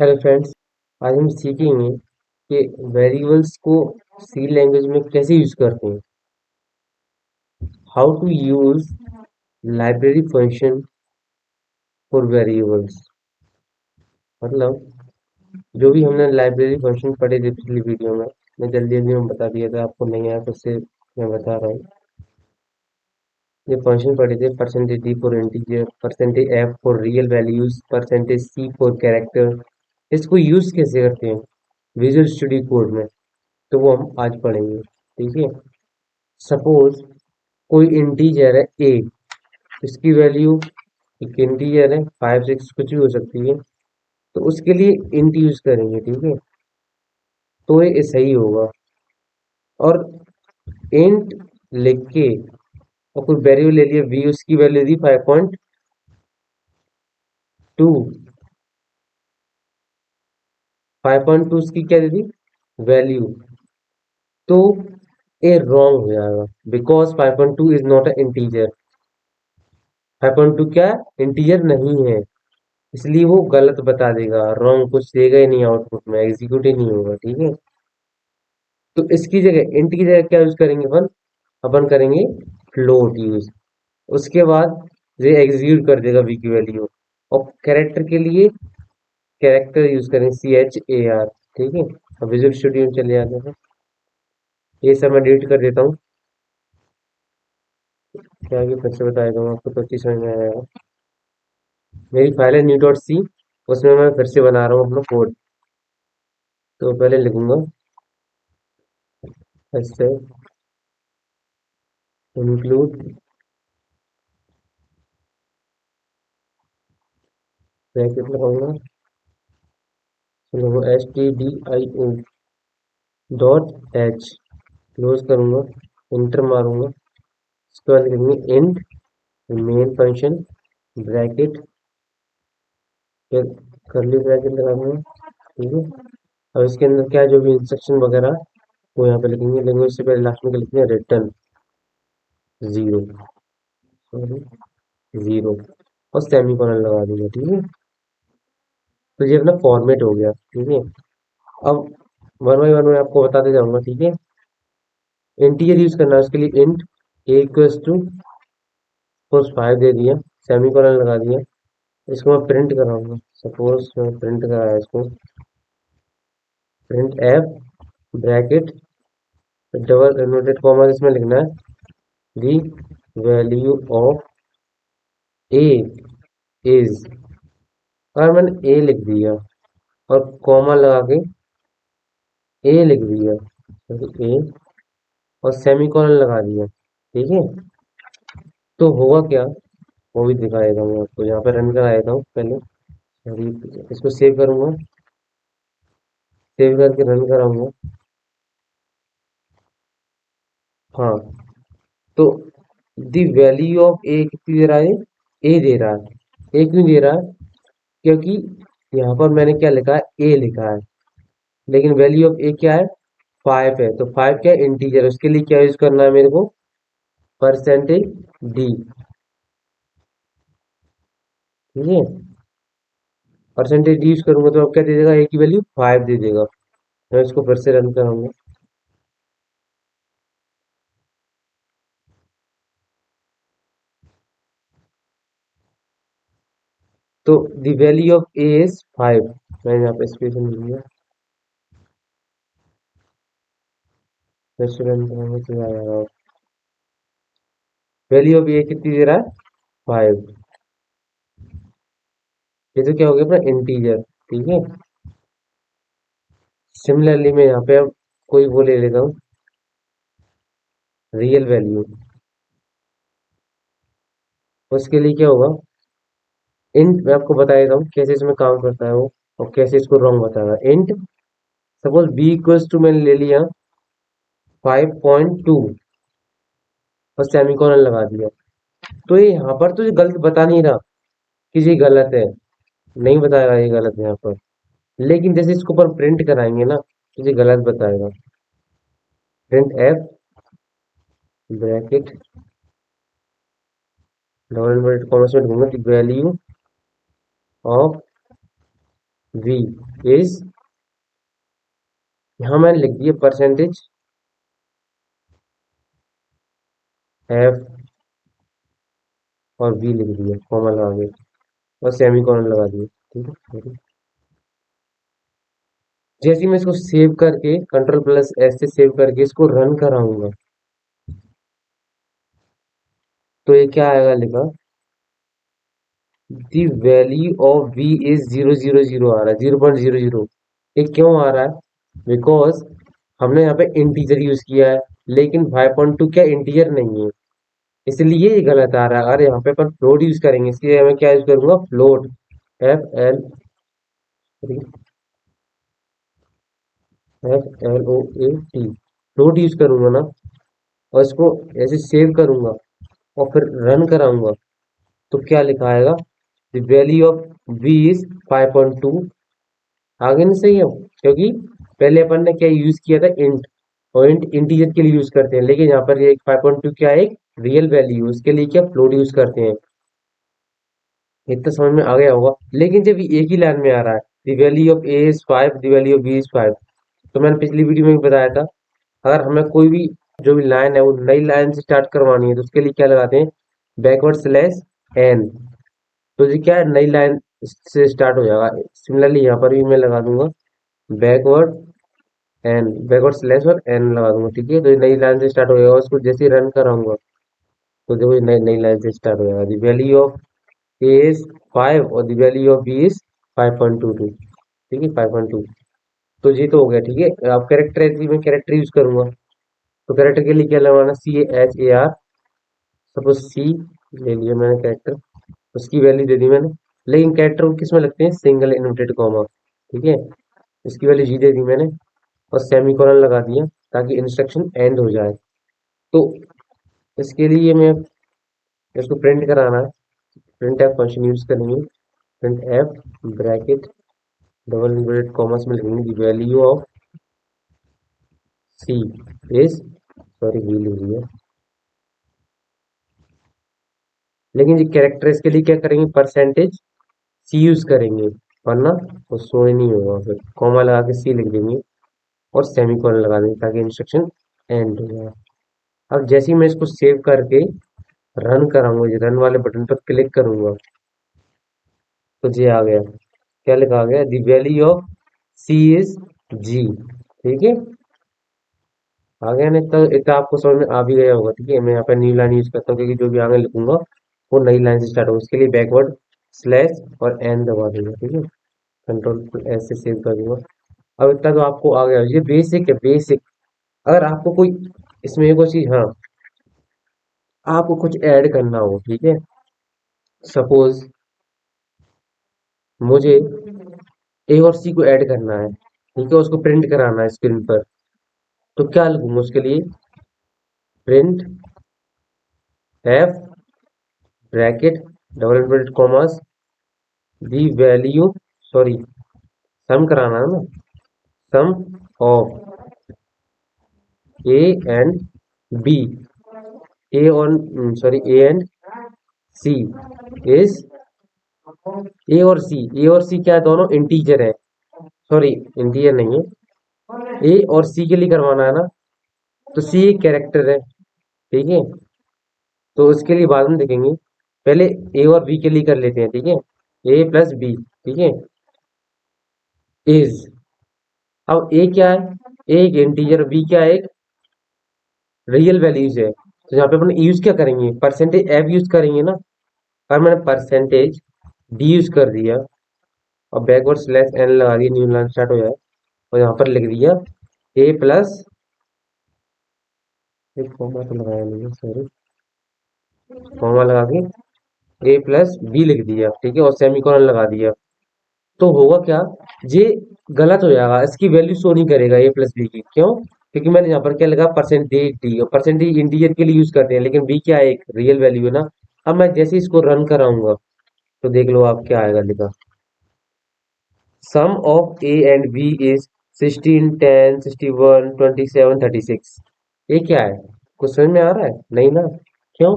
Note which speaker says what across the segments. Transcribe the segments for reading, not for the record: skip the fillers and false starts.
Speaker 1: Hello friends. आज हम सीखेंगे कि वेरिएबल्स को सी लैंग्वेज में कैसे यूज करते हैं। How to use library function for variables. मतलब जो भी हमने लाइब्रेरी फंक्शन पढ़े थे पिछली वीडियो में, मैं जल्दी जल्दी में बता दिया था, आपको नहीं आया तो उससे मैं बता रहा हूँ। ये फंक्शन पढ़े थे, percentage D for integer, percentage F for real values, percentage C for character. इसको यूज कैसे करते हैं विजुअल स्टूडियो कोड में, तो वो हम आज पढ़ेंगे। ठीक है। सपोज कोई इंटीजर है ए, इसकी वैल्यू एक इंटीजर है, 5 6 कुछ भी हो सकती है, तो उसके लिए इंट यूज करेंगे। ठीक है, तो ये सही होगा। और इंट लिख के और कोई वैल्यू ले लिया वी, उसकी वैल्यू दी 5.2। 5.2 उसकी क्या दी वैल्यू, तो ये रॉन्ग हो जाएगा, because 5.2 is not a integer. 5.2 क्या इंटीजर नहीं है, इसलिए वो गलत बता देगा, रॉन्ग कुछ देगा ही नहीं, आउटपुट में एग्जीक्यूट ही नहीं होगा। ठीक है, तो इसकी जगह इंट की जगह क्या यूज करेंगे अपन, अपन करेंगे फ्लोट यूज। उसके बाद ये एग्जीक्यूट कर देगा वी की वैल्यू। और कैरेक्टर के लिए कैरेक्टर यूज करेंगे CHAR। ठीक है, अब विजुअल स्टूडियो में चले जाते हैं। ये सब मैं डिलीट कर देता हूँ, क्या आगे फिर से बताया दूंगा आपको तो अच्छी समझ में आएगा। मेरी फाइल है new.c, उसमें मैं फिर से बना रहा हूँ अपना कोड। तो पहले लिखूंगा ऐसे इंक्लूड, ब्रैकेट लगाऊंगा, चलो STDIO डॉट एच, क्लोज करूंगा, इंटर मारूंगा। इसके बाद लिखेंगे इंट मेन फंक्शन ब्रैकेट, फिर कर्ली ब्रैकेट लगा दूंगा। ठीक है, अब इसके अंदर क्या जो भी इंस्ट्रक्शन वगैरह वो यहाँ पे लिखेंगे, लेकिन उससे पहले लास्ट में लिखेंगे रिटर्न जीरो, सॉरी जीरो, और सेमी कॉलन लगा दूंगा। ठीक है, तो ये अपना फॉर्मेट हो गया। ठीक है, अब वन बाई वन मैं आपको बताते जाऊंगा। ठीक है, इंटीजर यूज करना है, उसके लिए int A equals to suppose 5 दे दिया, सेमी कॉलन लगा दिया। इसको मैं प्रिंट कराऊंगा, सपोज मैं प्रिंट कराया इसको, print F bracket double inverted comma, इसमें लिखना है दी वैल्यू ऑफ ए इज, और मैंने ए लिख दिया और कॉमा लगा के ए लिख दिया, ए और सेमी कॉलन लगा दिया। ठीक है, तो होगा क्या, वो भी दिखाएगा, मैं आपको यहाँ पे रन कराएगा हूँ पहले। इसको सेव करूंगा, सेव करके रन कराऊंगा। हाँ, तो दी वैल्यू ऑफ ए कितनी दे रहा है, ए दे रहा है। ए क्यों दे रहा है, क्योंकि यहाँ पर मैंने क्या लिखा है, ए लिखा है, लेकिन वैल्यू ऑफ ए क्या है, 5 है। तो 5 क्या है, इंटीजर, उसके लिए क्या यूज करना है मेरे को, परसेंटेज डी। ठीक है, परसेंटेज डी यूज करूंगा तो अब क्या दे देगा, ए की वैल्यू 5 दे देगा। मैं इसको फिर से रन कराऊंगा। तो the value of A is 5, मैंने यहाँ पे स्पेस नहीं लिया, फिर से रन कराऊंगा तो आएगा। वैल्यू ऑफ ए कितनी दे रहा है, 5। ये तो क्या हो गया अपना इंटीजर। ठीक है, सिमिलरली मैं यहाँ पे अब कोई वो ले लेता हूँ रियल वैल्यू। उसके लिए क्या होगा, इंट मैं आपको बता देता हूँ कैसे इसमें काम करता है वो, और कैसे इसको रॉन्ग बताएगा। Int suppose B equals to मैंने ले लिया 5.2 और सेमीकोलन लगा दिया, तो ये यहाँ पर तो ये गलत बता नहीं रहा कि ये गलत है, नहीं बताएगा ये गलत है यहाँ पर। लेकिन जैसे इसको पर प्रिंट कराएंगे ना, तो ये गलत बताएगा। Print F bracket double inverted commas में ढूंढूंगा the value of v is, यहां मैंने लिख दिया परसेंटेज f और v लिख दिया कॉमा लगा के और सेमीकोलन लगा दिया। ठीक है, जैसे ही मैं इसको सेव करके कंट्रोल प्लस एस से सेव करके इसको रन कराऊंगा तो ये क्या आएगा लिखा, दी वैल्यू ऑफ v इज 000 आ रहा है, 0.00। ये क्यों आ रहा है, बिकॉज हमने यहाँ पे इंटीजर यूज किया है, लेकिन 5.2 क्या इंटीजर नहीं है, इसलिए ये गलत आ रहा है। अरे यहाँ पे अपन फ्लोट यूज करेंगे, इसलिए मैं क्या यूज करूंगा, फ्लोट, FLOAT, फ्लोट यूज करूंगा ना, और इसको ऐसे सेव करूंगा और फिर रन कराऊंगा तो क्या लिखा आएगा, the value of v is 5.2। आगे नहीं सही है, क्योंकि पहले अपन ने क्या यूज किया था, इंट, और इंट इंटीजर के लिए यूज करते हैं, लेकिन यहाँ पर ये 5.2 क्या है, एक रियल वैल्यू, उसके लिए क्या फ्लोट यूज करते हैं। इतना समझ में आ गया होगा, लेकिन जब ये एक ही लाइन में आ रहा है, the value of a is 5, the value of b is 5, तो मैंने पिछली वीडियो में भी बताया था, अगर हमें कोई भी जो भी लाइन है वो नई लाइन से स्टार्ट करवानी है तो उसके लिए क्या लगाते हैं, बैकवर्ड स्लैश एन। तो ये क्या है, नई लाइन से स्टार्ट हो जाएगा। सिमिलरली यहाँ पर भी मैं लगा दूंगा बैकवर्ड एन, बैकवर्ड स्लैश और एन लगा दूंगा। ठीक है, तो ये नई लाइन से स्टार्ट हो जाएगा, उसको जैसे ही रन कराऊंगा तो देखो ये नई नई लाइन से स्टार्ट हो जाएगा, the value of A is 5 और the value of B is 5.22। ठीक है, 5.2, तो ये तो हो गया। ठीक है, अब कैरेक्टर में कैरेक्टर यूज करूंगा, तो कैरेक्टर के लिए क्या लगाना, CHAR, सपोज सी ले लिया मैंने कैरेक्टर, उसकी वैल्यू दे दी मैंने, लेकिन कैरेक्टर को किस में लगते हैं, सिंगल इन्वर्टेड कॉमा। ठीक है, इसकी वैल्यू जी दे दी मैंने और सेमीकोलन लगा दिया ताकि इंस्ट्रक्शन एंड हो जाए। तो इसके लिए मैं इसको प्रिंट कराना है, प्रिंट एफ फंक्शन यूज करेंगे, print F bracket double inverted commas में लिखेंगे value of C is, sorry we लिख दिया, लेकिन ये कैरेक्टर इसके लिए क्या करेंगे, परसेंटेज सी यूज करेंगे, वरना वो शो ही नहीं होगा, फिर कॉमा लगा के सी लिख देंगे और सेमीकोलन लगा देंगे ताकि इंस्ट्रक्शन एंड हो जाए। अब जैसे ही मैं इसको सेव करके रन कराऊंगा, ये रन वाले बटन पर क्लिक करूंगा तो ये आ गया, क्या लिखा आ गया, the value of C is जी। ठीक है, आ गया ना, इतना आपको समझ में आ भी गया होगा। ठीक है, मैं यहाँ पर न्यू लाइन यूज करता हूँ क्योंकि जो भी आगे लिखूंगा वो नई लाइन से स्टार्ट होगा, उसके लिए बैकवर्ड स्लैश और एन दबा दूंगा। ठीक है, कंट्रोल एस से सेव कर दूंगा। अब इतना तो आपको आ गया, ये बेसिक है, बेसिक। अगर आपको कोई इसमें एक और चीज, हाँ, आपको कुछ ऐड करना हो, ठीक है, सपोज मुझे ए और सी को ऐड करना है, ठीक है, उसको प्रिंट कराना है स्क्रीन पर, तो क्या लिखूंगा उसके लिए, print F bracket double inverted commas the value, sorry sum कराना है ना, sum of A and B, A और sorry A and C is, A और सी क्या है, दोनों इंटीजर है, सॉरी इंटीजर नहीं है, ए और सी के लिए करवाना है ना, तो सी एक कैरेक्टर है। ठीक है, तो उसके लिए बाद में देखेंगे, पहले ए और बी के लिए कर लेते हैं। ठीक है, ए प्लस बी, ठीक है, इज, अब ए क्या है, ए एक इंटीजर, बी क्या है, एक रियल वैल्यूज है, तो यहाँ पे अपन यूज क्या करेंगे, परसेंटेज एफ यूज करेंगे ना, और मैंने परसेंटेज डी यूज कर दिया और बैकवर्ड स्लैश एन लगा दिया, न्यू लाइन स्टार्ट हो जाए, और यहाँ पर लिख दिया ए प्लस, एक कॉमा तो लगाया नहीं, सॉरी, कॉमा लगा के ए प्लस बी लिख दिया। ठीक है, और सेमीकोलन लगा दिया, तो होगा क्या, ये गलत हो जाएगा, इसकी वैल्यू शो नहीं करेगा ए प्लस बी की, क्यों, क्योंकि मैंने यहाँ पर क्या लगा, परसेंटेज डी, और परसेंटेज इंटीजर के लिए यूज करते हैं, लेकिन बी क्या है, एक रियल वैल्यू है ना। अब मैं जैसे इसको रन कराऊंगा तो देख लो आप क्या आएगा लिखा, sum of A and b is 16, 10, 61, 27, 36। ये क्या है, कुछ समझ में आ रहा है, नहीं ना, क्यों,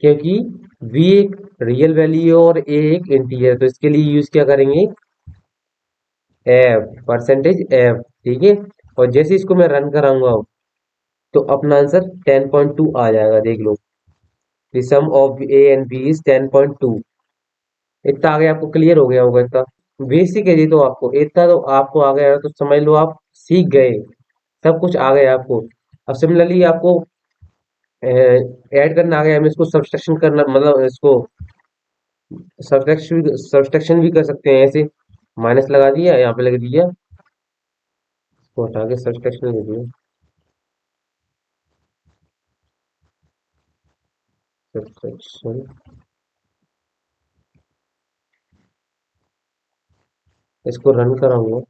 Speaker 1: क्योंकि बी एक रियल वैल्यू है और ए एक इंटीजर, तो इसके लिए यूज क्या करेंगे, एफ, परसेंटेज एफ, ठीक है। और जैसे इसको मैं रन कराऊंगा तो अपना आंसर 10.2 आ जाएगा, देख लो। The sum of A and b is 10.2। इतना आगे आपको क्लियर हो गया होगा। इतना बेसिक है ये तो, आपको इतना तो आपको आ गया है, तो समझ लो आप सीख गए, सब कुछ आ गया आपको। अब सिमिलरली आपको ऐड करना आ गया, हम इसको सब्सट्रैक्शन करना, मतलब इसको सब्सट्रैक्शन भी कर सकते हैं ऐसे। माइनस लगा दिया, यहाँ पे लगा दिया, इसको हटा के सब्सट्रैक्शन लगा दिया। सब्सट्रैक्शन, इसको रन कराऊंगा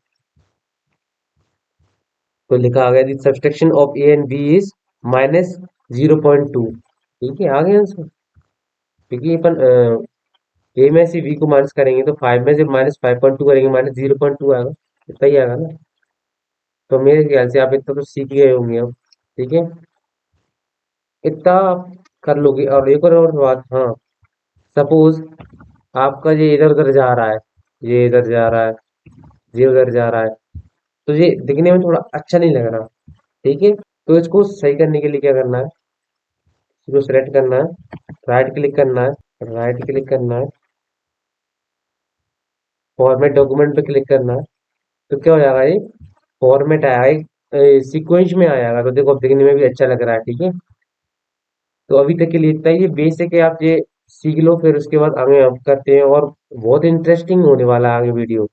Speaker 1: तो लिखा आ गया the subtraction of A and b is -0.2। ठीक है, आ गया आंसर। क्योंकि अपन ए में से बी को माइनस करेंगे तो 5 में से -5.2 करेंगे, -0.2 आएगा, इतना ही आएगा ना। तो मेरे ख्याल से आप इतना तो सीख गए होंगे अब। ठीक है, इतना आप कर लोगे। और एक और बात, हाँ, सपोज आपका ये इधर उधर जा रहा है, ये इधर जा रहा है, ये उधर जा रहा है, तो ये दिखने में थोड़ा अच्छा नहीं लग रहा। ठीक है, तो इसको सही करने के लिए क्या करना है, इसको सेलेक्ट करना है, राइट क्लिक करना है, राइट क्लिक करना है, फॉर्मेट डॉक्यूमेंट पे क्लिक करना है। तो क्या हो जाएगा, ये फॉर्मेट आएगा, सीक्वेंस में आएगा, तो देखो अब दिखने में भी अच्छा लग रहा है। ठीक है, तो अभी तक के लिए इतना ही, ये बेसिक है, आप ये सीख लो, फिर उसके बाद आगे हम करते हैं, और बहुत इंटरेस्टिंग होने वाला है आगे वीडियो।